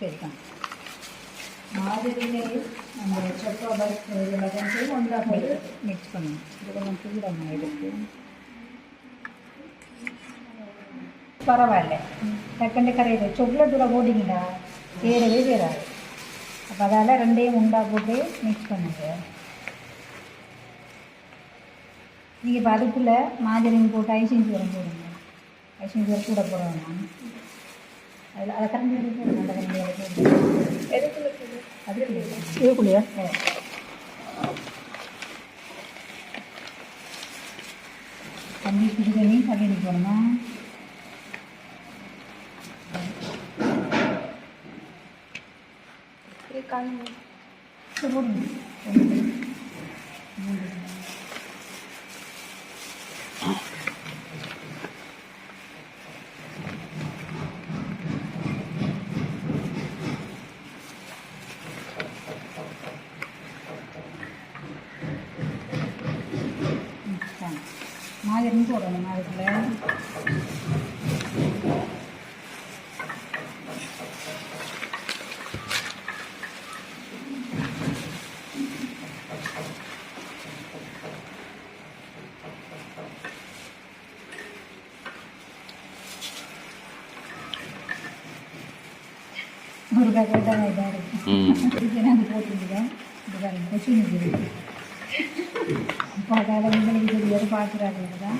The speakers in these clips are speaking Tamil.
சரிக்கா மாதிரிலே அந்த சொக்கோபர் இதெல்லாம் கொஞ்சம் ஒன்றா போட்டு மிக்ஸ் பண்ணணும். இது கொஞ்சம் தூரமாக எடுத்து பரவாயில்ல டக்குண்டு கரையில சாக்லேட்டோட போட்டிங்களா சேரவே சேராது. அப்போ அதால் ரெண்டையும் உண்டா போட்டு மிக்ஸ் பண்ணுங்க. நீங்கள் இப்போ அதுக்குள்ளே மாஜரின் போட்டு ஐசிங் சுகரம் போடுங்க. ஐசிங் சுகர் கூட போடுவேன். அதில் அதை கரண்டி போடுங்க. அந்த கரண்டி அதுக்குள்ளேயா தண்ணி சுடு தண்ணி தண்ணி போடணும். போடுங்க மாதிரி போடணும். அதுக்குள்ள ஒரு கரெக்டாக இதாக இருக்கும். அது போட்டுருக்கேன். இது கொச்சு நிற்கிறது. இப்போ அதால் உங்களுக்கு தெரியாது பார்க்குறாங்க தான்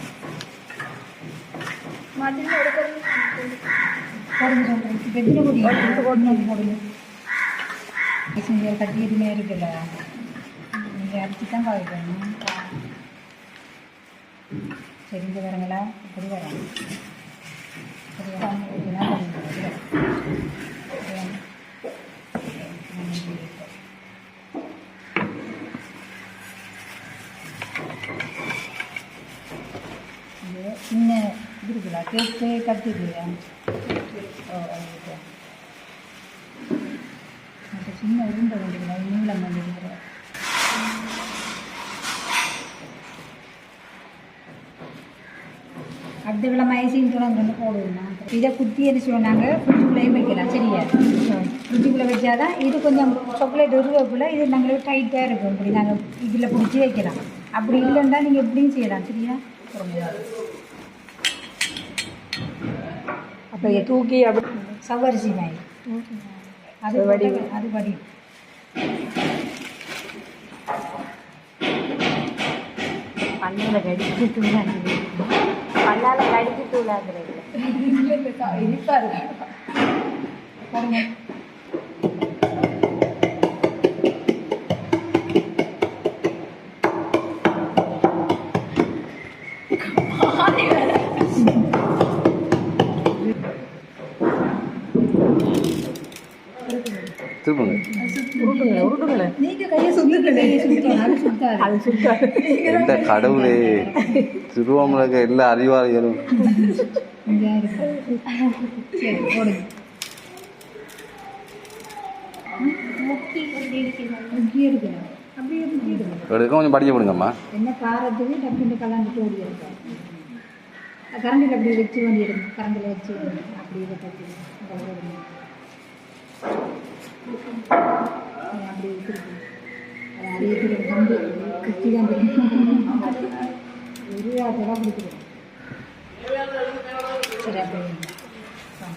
போடுங்க சொல்கிறேன். இப்போ எத்தனை போடுங்க போடுங்க. கட்டி எதுவுமே இருக்குல்ல, நீங்கள் அரைச்சி தான் பார்க்கணும். சரிங்க வரங்களா இப்படி வராங்க. சின்ன இது இருக்குல்ல கேக்கு கட்டிக்குயா. அந்த சின்ன உருண்டை வந்துருக்குல்ல நீளம் வந்துருக்குற அடுத்த கிழமை ஐசிங் தொடர்ந்து போடுவோம். இதை குத்தி என்ன சொன்னாங்க ஃப்ரிட்ஜுக்குள்ளேயும் வைக்கலாம். சரியா ஃப்ரிட்ஜுக்குள்ளே வச்சாதான் இது கொஞ்சம் சாக்லேட் உருவக்குள்ளே இது நாங்களுக்கு டைட்டாக இருக்கும். இப்படி நாங்கள் இதில் பிடிச்சி வைக்கலாம். அப்படி இல்லைன்னா நீங்கள் எப்படியும் செய்யலாம். சரியா அப்போ தூக்கி அப்படி சவரிசி மாதிரி அது வடி அது வடி பல்லால் கடிச்சு தூளாங்க. பல்லால் கடிச்சு தூளாக்குறது இனிப்பாக இருக்கு. எந்த கடவுளே திருவாமலுக்கு எல்லா அறிவாளிகளும் கொஞ்சம் படிக்க போடுங்கம்மா. என்ன காரத்துக்கு டக்குன்னு கலந்துட்டு ஓடி இருக்கேன். கரண்டில் அப்படி வச்சு வேண்டியிடும். கரண்டில் வச்சு அப்படி இதை பற்றி அப்படி வச்சுருக்கேன். அறியக்கூடிய கம்பி குத்தி தான் ஒரு ஆட்டெல்லாம் பிடிக்கிறேன். சரி அப்படி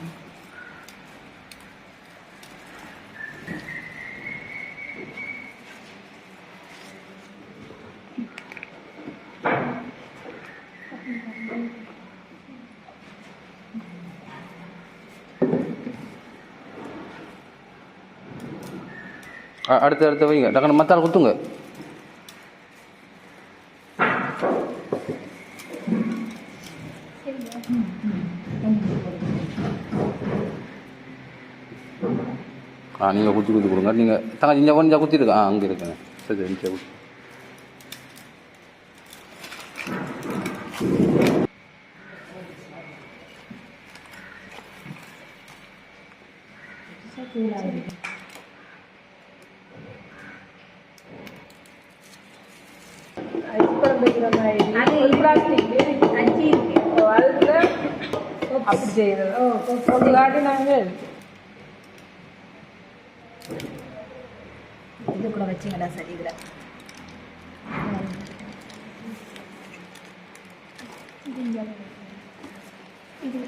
அடுத்து வைங்க. டக்குனு மத்தால் குத்துங்க. நீங்கள் குத்தி கொடுங்க. நீங்கள் தங்க இங்கே கொஞ்சம் குத்திருக்கா அங்கே இருக்குங்க. சரி சரி குத்தி அப்படி செய்யறது நாங்கள் இது கூட வச்சிங்களா சரி இதில் இது